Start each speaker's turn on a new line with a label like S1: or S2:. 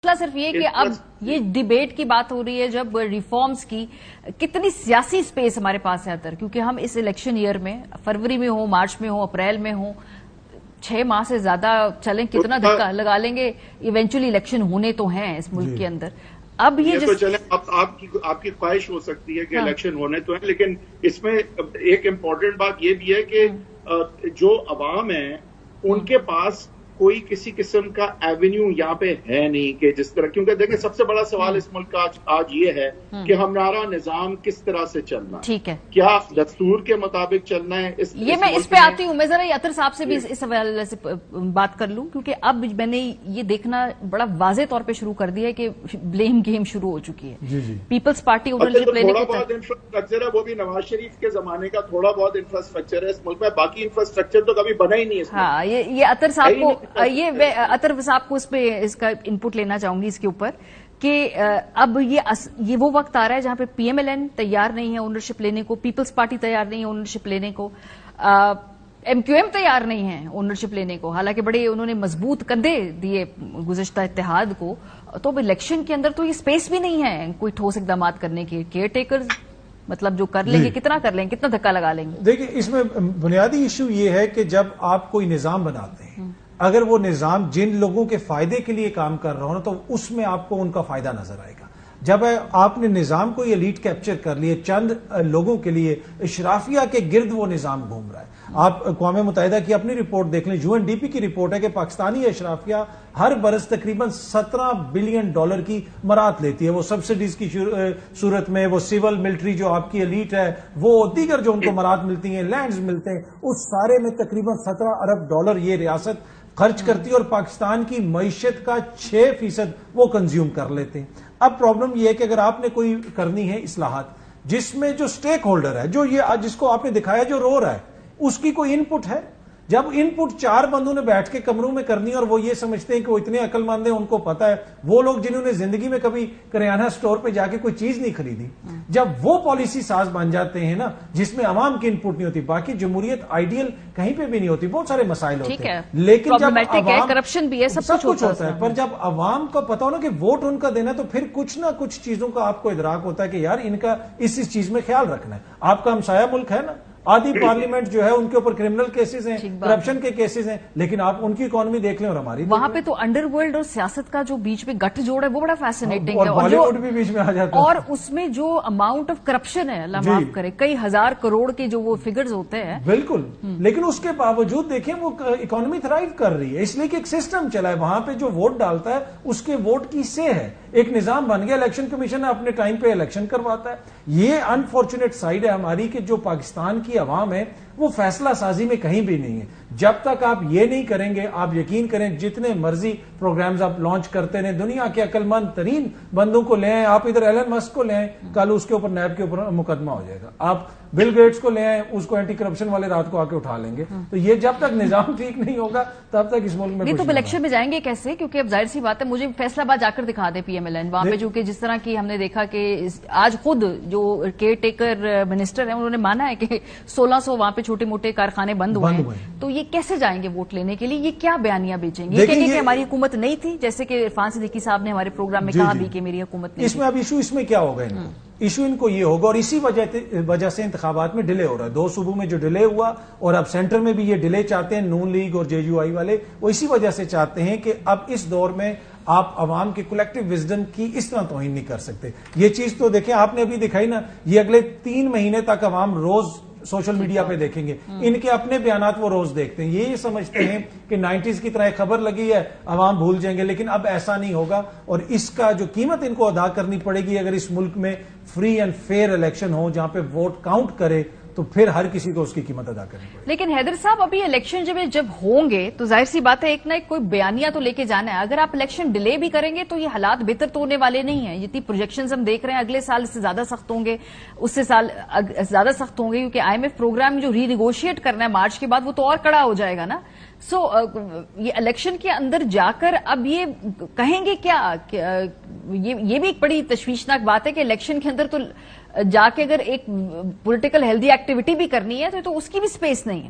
S1: مسئلہ صرف یہ کہ اب یہ ڈیبیٹ کی بات ہو رہی ہے جب ریفارمز کی کتنی سیاسی سپیس ہمارے پاس ہے اتر، کیونکہ ہم اس الیکشن ایئر میں فروری میں ہوں، مارچ میں ہوں، اپریل میں ہوں، 6 ماہ سے زیادہ چلیں، کتنا دھکا لگا لیں گے، ایونچولی الیکشن ہونے تو ہیں اس ملک کے اندر۔ اب یہ
S2: تو چلیں آپ کی خواہش ہو سکتی ہے کہ الیکشن ہونے تو ہیں، لیکن اس میں ایک امپورٹنٹ بات یہ بھی ہے کہ جو عوام ہیں ان کے پاس کوئی کسی قسم کا ایونیو یہاں پہ ہے نہیں کہ جس طرح، کیونکہ دیکھیں سب سے بڑا سوال اس ملک کا آج یہ ہے کہ ہمارا نظام کس طرح سے چلنا ہے،
S1: ٹھیک ہے،
S2: کیا دستور کے مطابق چلنا ہے۔
S1: یہ میں اس پہ آتی ہوں، میں ذرا عطر صاحب سے بھی اس حوالے سے بات کر لوں، کیونکہ اب میں نے یہ دیکھنا بڑا واضح طور پہ شروع کر دیا ہے کہ بلیم گیم شروع ہو چکی ہے۔ پیپلز پارٹی اونرشپ لینے
S2: تھوڑا بہت انفراسٹرکچر ہے، وہ بھی نواز شریف کے زمانے کا تھوڑا بہت انفراسٹرکچر ہے اس ملک میں، باقی انفراسٹرکچر تو کبھی بنا ہی نہیں ہے۔
S1: ہاں، یہ عطر صاحب کو عطر صاحب کو اس کا انپٹ لینا چاہوں گی اس کے اوپر کہ اب یہ وہ وقت آ رہا ہے جہاں پہ پی ایم ایل این تیار نہیں ہے اونرشپ لینے کو، پیپلز پارٹی تیار نہیں ہے اونرشپ لینے کو، ایم کیو ایم تیار نہیں ہے اونرشپ لینے کو، حالانکہ بڑے انہوں نے مضبوط کندھے دیے گزشتہ اتحاد کو، تو اب الیکشن کے اندر تو یہ سپیس بھی نہیں ہے کوئی ٹھوس اقدامات کرنے کے۔ کیئر ٹیکرز مطلب جو کر لیں گے کتنا کر لیں گے، کتنا دھکا لگا لیں گے؟
S3: دیکھیں اس میں بنیادی ایشو یہ ہے کہ جب آپ کوئی نظام بناتے ہیں، اگر وہ نظام جن لوگوں کے فائدے کے لیے کام کر رہا ہو نا تو اس میں آپ کو ان کا فائدہ نظر آئے گا۔ جب آپ نے نظام کو یہ لیڈ کیپچر کر لیے چند لوگوں کے لیے، اشرافیہ کے گرد وہ نظام گھوم رہا ہے۔ آپ اقوام متحدہ کی اپنی رپورٹ دیکھ لیں، UNDP کی رپورٹ ہے کہ پاکستانی اشرافیہ ہر برس تقریباً $17 بلین کی مرات لیتی ہے، وہ سبسڈیز کی صورت میں، وہ سول ملٹری جو آپ کی ایلیٹ ہے، وہ دیگر جو ان کو مرات ملتی ہیں، لینڈز ملتے ہیں، اس سارے میں تقریباً $17 ارب یہ ریاست خرچ کرتی ہے، اور پاکستان کی معیشت کا 6% وہ کنزیوم کر لیتے ہیں۔ اب پرابلم یہ ہے کہ اگر آپ نے کوئی کرنی ہے اصلاحات جس میں جو سٹیک ہولڈر ہے، جو یہ جس کو آپ نے دکھایا جو رو رہا ہے، اس کی کوئی ان پٹ ہے؟ جب ان پٹ 4 بندوں نے بیٹھ کے کمروں میں کرنی اور وہ یہ سمجھتے ہیں کہ وہ اتنے عقل مند ہیں، ان کو پتا ہے، وہ لوگ جنہوں نے زندگی میں کبھی کریانہ سٹور پہ جا کے کوئی چیز نہیں خریدی، جب وہ پالیسی ساز بن جاتے ہیں نا جس میں عوام کی ان پٹ نہیں ہوتی، باقی جمہوریت آئیڈیل کہیں پہ بھی نہیں ہوتی، بہت سارے مسائل ہوتے ہیں، لیکن جب
S1: کرپشن بھی ہے، سب کچھ ہوتا ہے،
S3: پر جب عوام کو پتا ہو نا کہ ووٹ ان کا دینا، تو پھر کچھ نہ کچھ چیزوں کا آپ کو ادراک ہوتا ہے کہ یار ان کا اس چیز میں خیال رکھنا ہے۔ آپ کا ہمسایہ ملک ہے نا، آدھی پارلیمنٹ جو ہے ان کے اوپر کرمنل کیسز ہیں، کرپشن کے کیسز ہیں، لیکن آپ ان کی اکانومی دیکھ لیں اور ہماری
S1: وہاں پہ تو انڈر ورلڈ اور سیاست کا جو بیچ میں گٹھ جوڑ ہے وہ بڑا فیسنیٹنگ ہے،
S3: اور بالی ووڈ بھی بیچ میں آ جاتا ہے،
S1: اور اس میں جو اماؤنٹ آف کرپشن ہے، اللہ معاف کرے، کئی ہزار کروڑ کے جو وہ فگرز ہوتے ہیں،
S3: بالکل، لیکن اس کے باوجود دیکھیں وہ اکانومی تھرائیو کر رہی ہے، اس لیے کہ ایک سسٹم چلا ہے، وہاں پہ جو ووٹ ڈالتا ہے اس کے ووٹ کی سے ہے، ایک نظام بن گیا، الیکشن کمیشن اپنے ٹائم پہ الیکشن کرواتا ہے۔ یہ انفارچونیٹ سائیڈ ہے ہماری کہ جو پاکستان کی عوام ہے وہ فیصلہ سازی میں کہیں بھی نہیں ہے۔ جب تک آپ یہ نہیں کریں گے، آپ یقین کریں جتنے مرضی پروگرامز آپ لانچ کرتے رہیں، دنیا کے عقل مند ترین بندوں کو لے آئیں، آپ ادھر ایلن مسک کو لے آئیں، کل اس کے اوپر نیب کے اوپر مقدمہ ہو جائے گا، آپ بل گیٹس کو لے آئیں، اس کو اینٹی کرپشن والے رات کو آ کے اٹھا لیں گے۔ تو یہ جب تک نظام ٹھیک نہیں ہوگا تب تک اس ملک میں
S1: نہیں تو الیکشن میں جائیں گے کیسے؟ کیونکہ اب ظاہر سی بات ہے، مجھے فیصلہ باد جا کر دکھا دے پی ایم ایل این وہاں پہ، جو کہ جس طرح کی ہم نے دیکھا کہ آج خود جو کیئر ٹیکر منسٹر ہیں انہوں نے مانا ہے کہ 1600 وہاں پہ چھوٹے موٹے کارخانے بند ہوئے ہیں، تو یہ کیسے جائیں گے ووٹ لینے کے لیے؟ یہ کیا بیانیاں بیچیں گے؟ یہ کہیں گے کہ ہماری حکومت نہیں تھی، جیسے کہ عرفان صدیقی صاحب نے ہمارے پروگرام میں کہا بھی کہ میری حکومت نہیں۔
S3: اس میں اب ایشو اس میں کیا ہوگا؟ ایشو ان کو یہ ہوگا، اور اسی وجہ سے انتخابات میں ڈیلے ہو رہا ہے، 2 صوبوں میں جو ڈیلے ہوا، اور اب سینٹر میں بھی یہ ڈیلے چاہتے ہیں نون لیگ اور JUI والے، وہ اسی وجہ سے چاہتے ہیں کہ اب اس دور میں آپ عوام کی کولیکٹیو وزڈم کی اس طرح توہین نہیں کر سکتے۔ یہ چیز تو دیکھیں آپ نے ابھی دکھائی نا، یہ اگلے 3 مہینے تک عوام روز سوشل میڈیا پہ دیکھیں گے، ان کے اپنے بیانات وہ روز دیکھتے ہیں، یہ سمجھتے ہیں کہ 90s کی طرح خبر لگی ہے عوام بھول جائیں گے، لیکن اب ایسا نہیں ہوگا، اور اس کا جو قیمت ان کو ادا کرنی پڑے گی اگر اس ملک میں فری اینڈ فیئر الیکشن ہو جہاں پہ ووٹ کاؤنٹ کرے، تو پھر ہر کسی کو اس کی قیمت ادا کرنی پڑے گی۔
S1: لیکن حیدر صاحب ابھی الیکشن جب ہوں گے تو ظاہر سی بات ہے ایک نہ ایک کوئی بیانیہ تو لے کے جانا ہے، اگر آپ الیکشن ڈیلے بھی کریں گے تو یہ حالات بہتر تو ہونے والے نہیں ہیں، جتنی پروجیکشنز ہم دیکھ رہے ہیں اگلے سال اس سے زیادہ سخت ہوں گے، اس سے سال زیادہ سخت ہوں گے، کیونکہ IMF پروگرام جو ری نیگوشیٹ کرنا ہے مارچ کے بعد وہ تو اور کڑا ہو جائے گا نا۔ یہ الیکشن کے اندر جا کر اب یہ کہیں گے کیا؟ یہ بھی ایک بڑی تشویشناک بات ہے کہ الیکشن کے اندر تو جا کے اگر ایک پولیٹیکل ہیلدی ایکٹیویٹی بھی کرنی ہے تو اس کی بھی سپیس نہیں ہے۔